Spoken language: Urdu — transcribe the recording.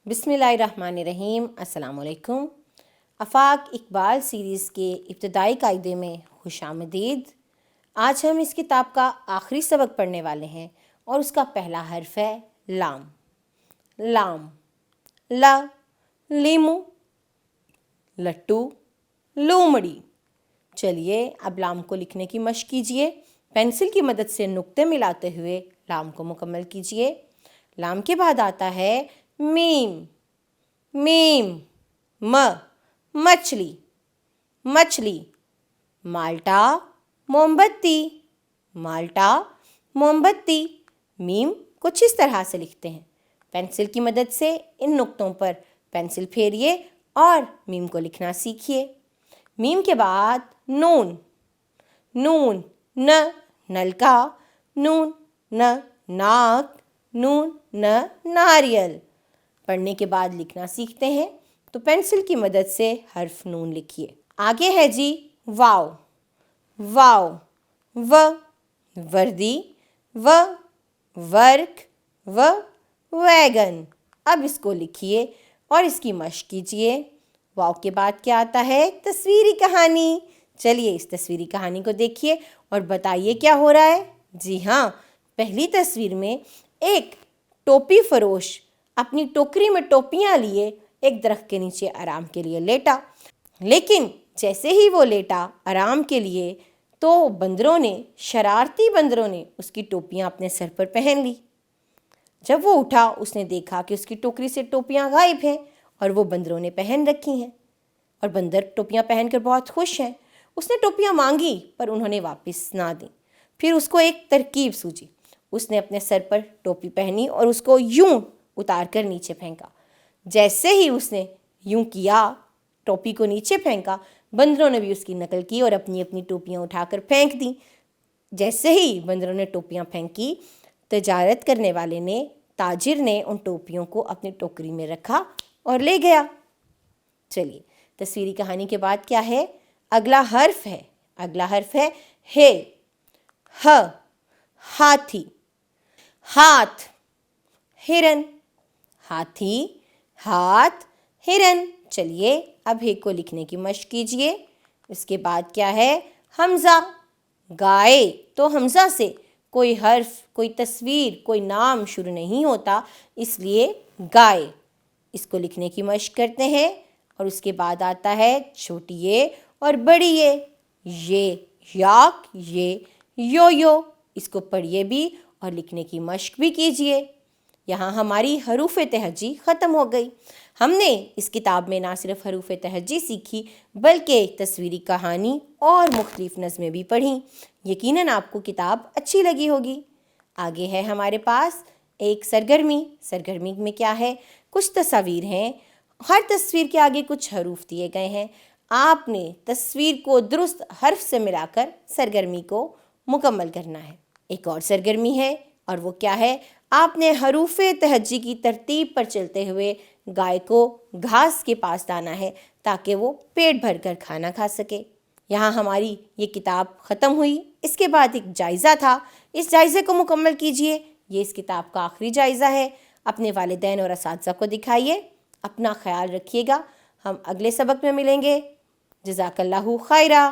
بسم اللہ الرحمن الرحیم۔ السلام علیکم۔ آفاق اقبال سیریز کے ابتدائی قاعدے میں خوش آمدید۔ آج ہم اس کتاب کا آخری سبق پڑھنے والے ہیں اور اس کا پہلا حرف ہے لام۔ لام، لا، لیمو، لٹو، لومڑی۔ چلیے اب لام کو لکھنے کی مشق کیجئے۔ پینسل کی مدد سے نقطے ملاتے ہوئے لام کو مکمل کیجئے۔ لام کے بعد آتا ہے میم۔ میم، مچھلی، مچھلی۔ مالٹا، موم بتی، مالٹا، موم بتی۔ میم کچھ اس طرح سے لکھتے ہیں۔ پینسل کی مدد سے ان نقطوں پر پینسل پھیریے اور میم کو لکھنا سیکھیے۔ میم کے بعد نون۔ نون، نلکا، نون، ناک، نون، ناریل۔ پڑھنے کے بعد لکھنا سیکھتے ہیں تو پینسل کی مدد سے حرف نون لکھیے۔ آگے ہے جی واو۔ واو، وردی، ورک، ویگن۔ اب اس کو لکھیے اور اس کی مشق کیجئے۔ واو کے بعد کیا آتا ہے؟ تصویری کہانی۔ چلیے اس تصویری کہانی کو دیکھیے اور بتائیے کیا ہو رہا ہے۔ جی ہاں، پہلی تصویر میں ایک ٹوپی فروش اپنی ٹوکری میں ٹوپیاں لیے ایک درخت کے نیچے آرام کے لیے لیٹا، لیکن جیسے ہی وہ لیٹا آرام کے لیے تو شرارتی بندروں نے اس کی ٹوپیاں اپنے سر پر پہن لی۔ جب وہ اٹھا اس نے دیکھا کہ اس کی ٹوکری سے ٹوپیاں غائب ہیں اور وہ بندروں نے پہن رکھی ہیں، اور بندر ٹوپیاں پہن کر بہت خوش ہیں۔ اس نے ٹوپیاں مانگی پر انہوں نے واپس نہ دیں۔ پھر اس کو ایک ترکیب سوجی۔ اس نے اپنے سر پر ٹوپی پہنی اور اس کو یوں اتار کر نیچے پھینکا۔ جیسے ہی اس نے یوں کیا، ٹوپی کو نیچے پھینکا، بندروں نے بھی اس کی نقل کی اور اپنی اپنی ٹوپیاں اٹھا کر پھینک دیں۔ جیسے ہی بندروں نے ٹوپیاں پھینکی، تجارت کرنے والے نے، تاجر نے ان ٹوپیوں کو اپنی ٹوکری میں رکھا اور لے گیا۔ چلیے تصویری کہانی کے بعد کیا ہے؟ اگلا حرف ہے ہے، ہاتھی، ہاتھ، ہرن۔ ہاتھی، ہاتھ، ہرن۔ چلیے اب ہے کو لکھنے کی مشق کیجئے۔ اس کے بعد کیا ہے؟ حمزہ۔ گائے تو حمزہ سے کوئی حرف، کوئی تصویر، کوئی نام شروع نہیں ہوتا، اس لیے گائے۔ اس کو لکھنے کی مشق کرتے ہیں اور اس کے بعد آتا ہے چھوٹی اے اور بڑی اے۔ یہ یاک، یہ یو۔ اس کو پڑھیے بھی اور لکھنے کی مشق بھی کیجئے۔ یہاں ہماری حروف تہجی ختم ہو گئی۔ ہم نے اس کتاب میں نہ صرف حروف تہجی سیکھی بلکہ تصویری کہانی اور مختلف نظمیں بھی پڑھیں۔ یقیناً آپ کو کتاب اچھی لگی ہوگی۔ آگے ہے ہمارے پاس ایک سرگرمی میں کیا ہے؟ کچھ تصاویر ہیں، ہر تصویر کے آگے کچھ حروف دیے گئے ہیں۔ آپ نے تصویر کو درست حرف سے ملا کر سرگرمی کو مکمل کرنا ہے۔ ایک اور سرگرمی ہے اور وہ کیا ہے؟ آپ نے حروف تہجی کی ترتیب پر چلتے ہوئے گائے کو گھاس کے پاس لانا ہے تاکہ وہ پیٹ بھر کر کھانا کھا سکے۔ یہاں ہماری یہ کتاب ختم ہوئی۔ اس کے بعد ایک جائزہ تھا، اس جائزے کو مکمل کیجئے۔ یہ اس کتاب کا آخری جائزہ ہے۔ اپنے والدین اور اساتذہ کو دکھائیے۔ اپنا خیال رکھیے گا۔ ہم اگلے سبق میں ملیں گے۔ جزاک اللہ خیرہ۔